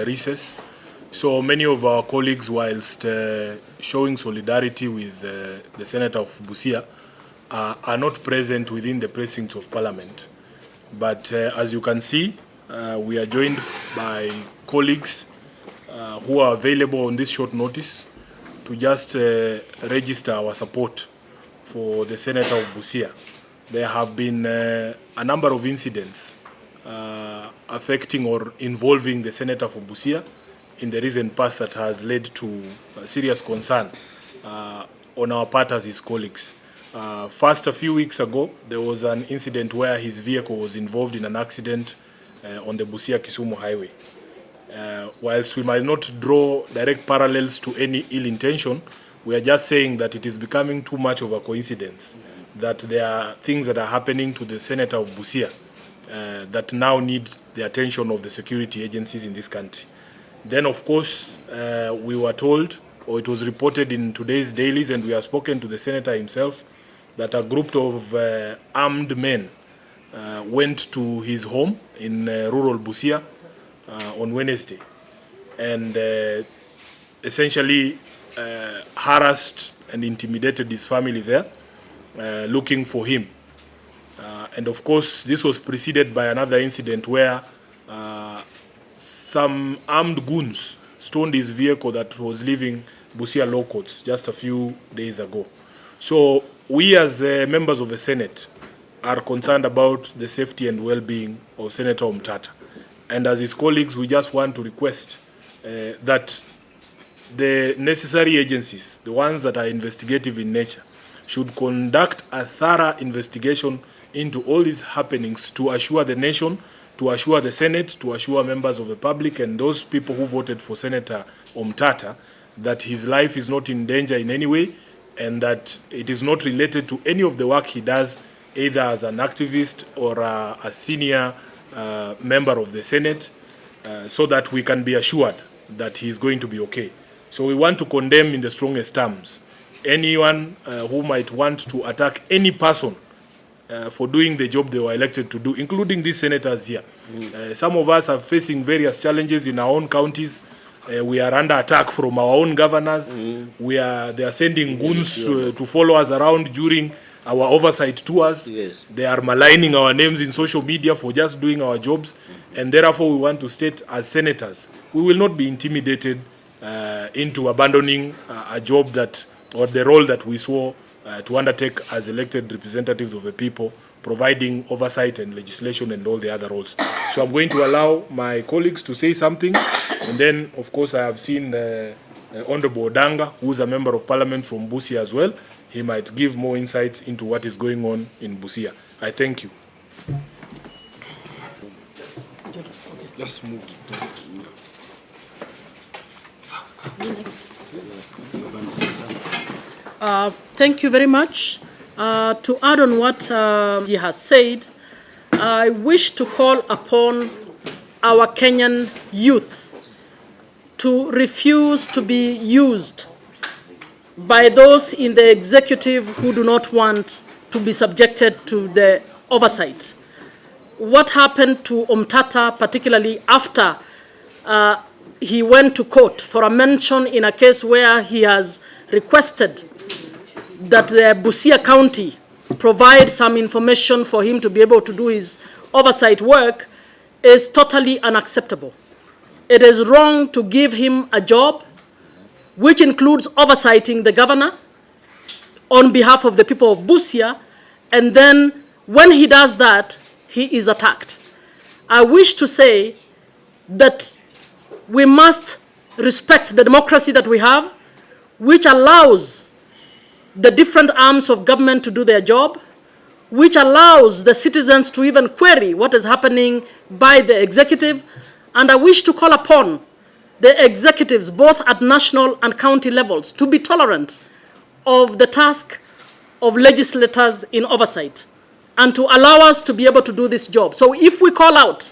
recess. So many of our colleagues, whilst showing solidarity with the Senator of Busia, are not present within the precincts of Parliament. But as you can see, we are joined by colleagues who are available on this short notice to just register our support for the Senator of Busia. There have been a number of incidents affecting or involving the Senator for Busia in the recent past that has led to serious concern on our part as his colleagues. First, a few weeks ago, there was an incident where his vehicle was involved in an accident on the Busia-Kisumu highway. Whilst we might not draw direct parallels to any ill intention, we are just saying that it is becoming too much of a coincidence that there are things that are happening to the Senator of Busia that now need the attention of the security agencies in this country. Then, of course, we were told, or it was reported in today's dailies, and we have spoken to the Senator himself, that a group of armed men went to his home in rural Busia on Wednesday and essentially harassed and intimidated his family there, looking for him. And of course, this was preceded by another incident where some armed goons stoned his vehicle that was leaving Busia Law Courts just a few days ago. So we as members of the Senate are concerned about the safety and well-being of Senator Omtatah. And as his colleagues, we just want to request that the necessary agencies, the ones that are investigative in nature, should conduct a thorough investigation into all these happenings to assure the nation, to assure the Senate, to assure members of the public and those people who voted for Senator Omtatah that his life is not in danger in any way and that it is not related to any of the work he does, either as an activist or a senior member of the Senate, so that we can be assured that he is going to be okay. So we want to condemn in the strongest terms anyone who might want to attack any person for doing the job they were elected to do, including these senators here. Some of us are facing various challenges in our own counties. We are under attack from our own governors. They are sending goons to follow us around during our oversight tours. Yes. They are maligning our names in social media for just doing our jobs. And therefore, we want to state as senators, we will not be intimidated into abandoning a job that, or the role that we swore to undertake as elected representatives of the people, providing oversight and legislation and all the other roles. So I'm going to allow my colleagues to say something. And then, of course, I have seen Honorable Odanga, who is a member of parliament from Busia as well. He might give more insights into what is going on in Busia. I thank you. Just move. Thank you very much. To add on what he has said, I wish to call upon our Kenyan youth to refuse to be used by those in the executive who do not want to be subjected to the oversight. What happened to Omtatah, particularly after he went to court for a mention in a case where he has requested that the Busia County provide some information for him to be able to do his oversight work, is totally unacceptable. It is wrong to give him a job which includes oversighting the governor on behalf of the people of Busia, and then when he does that, he is attacked. I wish to say that we must respect the democracy that we have, which allows the different arms of government to do their job, which allows the citizens to even query what is happening by the executive. And I wish to call upon the executives, both at national and county levels, to be tolerant of the task of legislators in oversight and to allow us to be able to do this job. So if we call out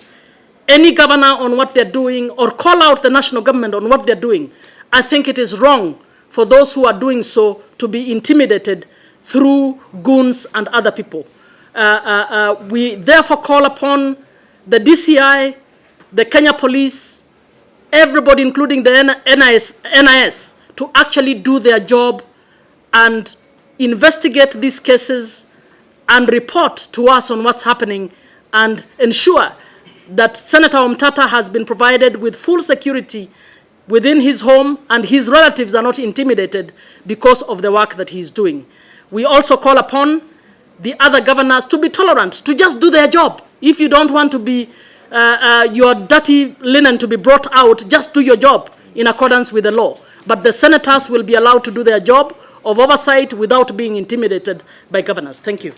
any governor on what they're doing or call out the national government on what they're doing, I think it is wrong for those who are doing so to be intimidated through goons and other people. We therefore call upon the DCI, the Kenya Police, everybody, including the NIS, to actually do their job and investigate these cases and report to us on what's happening and ensure that Senator Omtatah has been provided with full security within his home and his relatives are not intimidated because of the work that he's doing. We also call upon the other governors to be tolerant, to just do their job. If you don't want to be your dirty linen to be brought out, just do your job in accordance with the law. But the senators will be allowed to do their job of oversight without being intimidated by governors. Thank you.